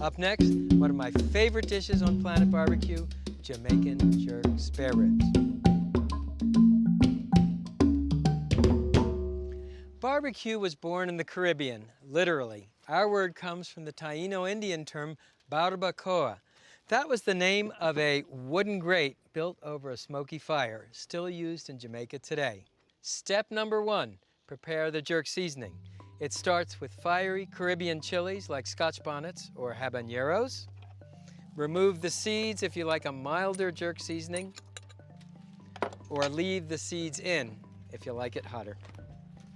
Up next, one of my favorite dishes on Planet Barbecue, Jamaican jerk spare ribs. Barbecue was born in the Caribbean, literally. Our word comes from the Taino Indian term barbacoa. That was the name of a wooden grate built over a smoky fire, still used in Jamaica today. Step number 1, prepare the jerk seasoning. It starts with fiery Caribbean chilies like Scotch bonnets or habaneros. Remove the seeds if you like a milder jerk seasoning, or leave the seeds in if you like it hotter.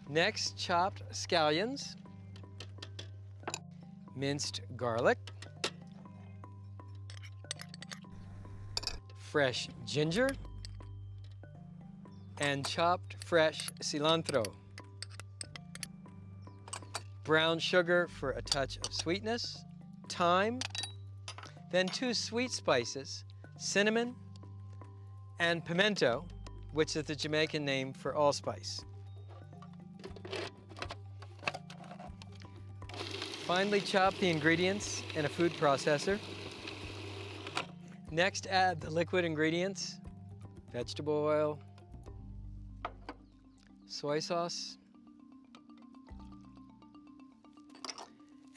Next, chopped scallions, minced garlic, fresh ginger, and chopped fresh cilantro. Brown sugar for a touch of sweetness, thyme, then 2 sweet spices, cinnamon, and pimento, which is the Jamaican name for allspice. Finally, chop the ingredients in a food processor. Next, add the liquid ingredients, vegetable oil, soy sauce,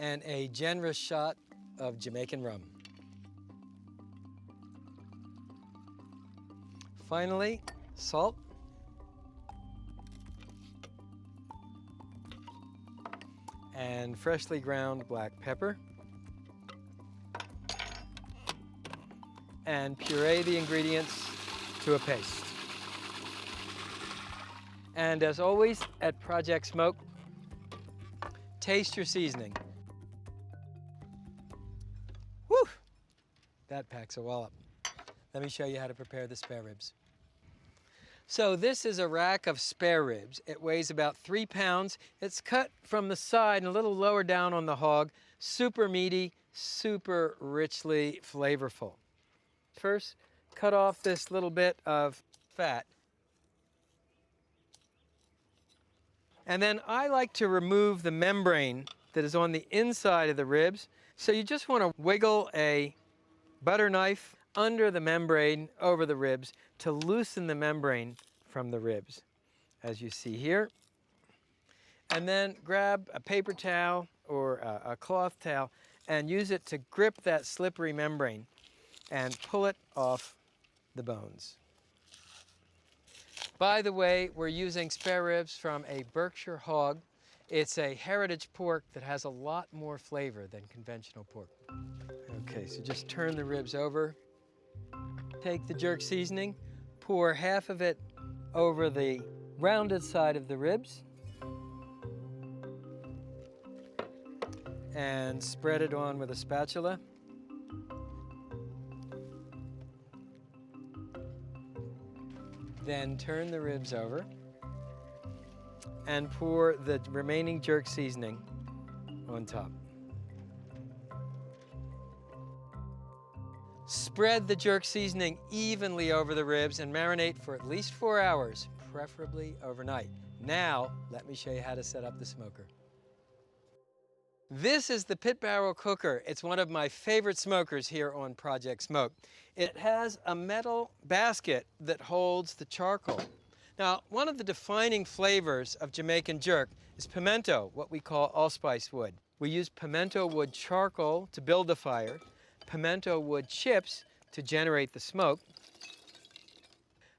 and a generous shot of Jamaican rum. Finally, salt, and freshly ground black pepper, and puree the ingredients to a paste. And as always at Project Smoke, taste your seasoning. Whew! That packs a wallop. Let me show you how to prepare the spare ribs. So this is a rack of spare ribs. It weighs about 3 pounds. It's cut from the side and a little lower down on the hog. Super meaty, super richly flavorful. First, cut off this little bit of fat. And then I like to remove the membrane that is on the inside of the ribs. So you just want to wiggle a butter knife under the membrane over the ribs to loosen the membrane from the ribs, as you see here. And then grab a paper towel or a cloth towel and use it to grip that slippery membrane and pull it off the bones. By the way, we're using spare ribs from a Berkshire hog. It's a heritage pork that has a lot more flavor than conventional pork. Okay, so just turn the ribs over. Take the jerk seasoning, pour half of it over the rounded side of the ribs, and spread it on with a spatula. Then turn the ribs over and pour the remaining jerk seasoning on top. Spread the jerk seasoning evenly over the ribs and marinate for at least 4 hours, preferably overnight. Now, let me show you how to set up the smoker. This is the Pit Barrel Cooker. It's one of my favorite smokers here on Project Smoke. It has a metal basket that holds the charcoal. Now, one of the defining flavors of Jamaican jerk is pimento, what we call allspice wood. We use pimento wood charcoal to build the fire, pimento wood chips to generate the smoke,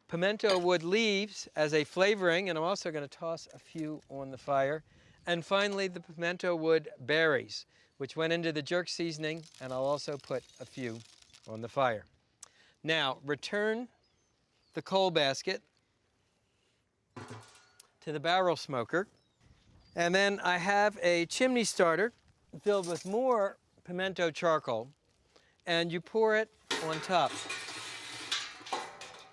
pimento wood leaves as a flavoring, and I'm also going to toss a few on the fire, and finally the pimento wood berries, which went into the jerk seasoning, and I'll also put a few on the fire. Now, return the coal basket to the barrel smoker, and then I have a chimney starter filled with more pimento charcoal, and you pour it on top.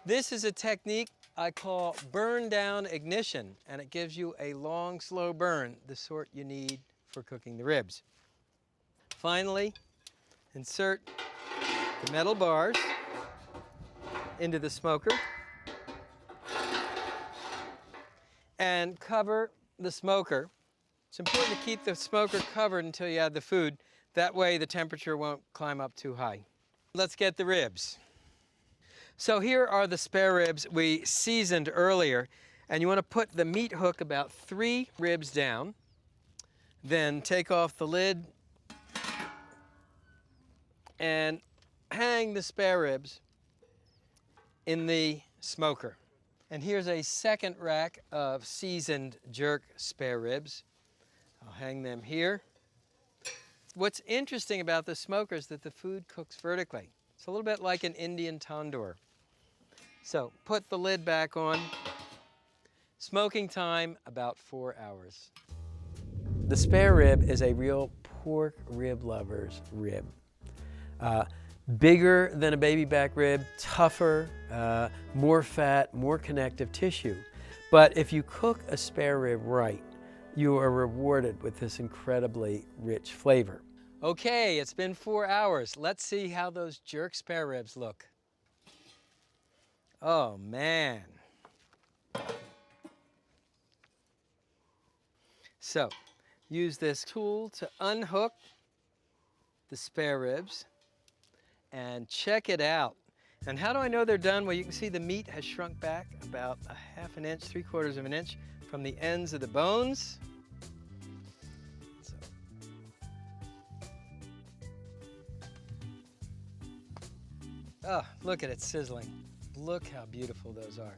This is a technique I call burn down ignition, and it gives you a long, slow burn, the sort you need for cooking the ribs. Finally, insert the metal bars into the smoker and cover the smoker. It's important to keep the smoker covered until you add the food. That way the temperature won't climb up too high. Let's get the ribs. So here are the spare ribs we seasoned earlier, and you want to put the meat hook about 3 ribs down, then take off the lid and hang the spare ribs in the smoker. And here's a second rack of seasoned jerk spare ribs. I'll hang them here. What's interesting about the smoker is that the food cooks vertically. It's a little bit like an Indian tandoor. So put the lid back on. Smoking time, about 4 hours. The spare rib is a real pork rib lover's rib. Bigger than a baby back rib, tougher, more fat, more connective tissue. But if you cook a spare rib right, you are rewarded with this incredibly rich flavor. Okay, it's been 4 hours. Let's see how those jerk spare ribs look. Oh, man. So, use this tool to unhook the spare ribs and check it out. And how do I know they're done? Well, you can see the meat has shrunk back about a ½ inch, 3/4 of an inch from the ends of the bones. Oh, look at it sizzling. Look how beautiful those are.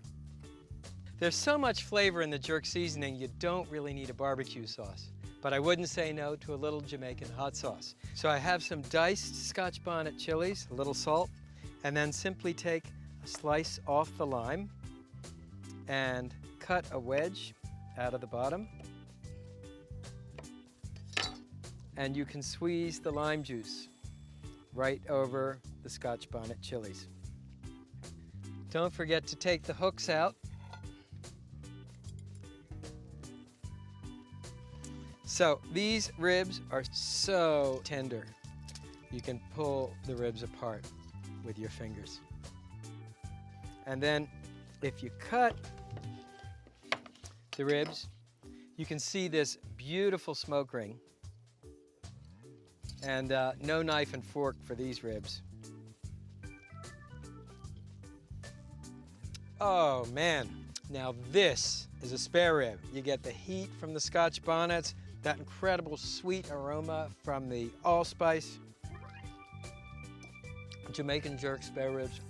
There's so much flavor in the jerk seasoning, you don't really need a barbecue sauce. But I wouldn't say no to a little Jamaican hot sauce. So I have some diced Scotch bonnet chilies, a little salt, and then simply take a slice off the lime and cut a wedge out of the bottom. And you can squeeze the lime juice right over the Scotch bonnet chilies. Don't forget to take the hooks out. So these ribs are so tender. You can pull the ribs apart with your fingers. And then if you cut the ribs, you can see this beautiful smoke ring. And no knife and fork for these ribs. Oh man, now this is a spare rib. You get the heat from the Scotch bonnets, that incredible sweet aroma from the allspice. Jamaican jerk spare ribs,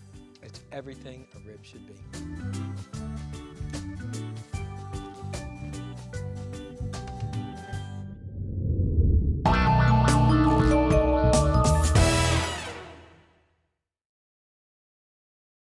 it's everything a rib should be.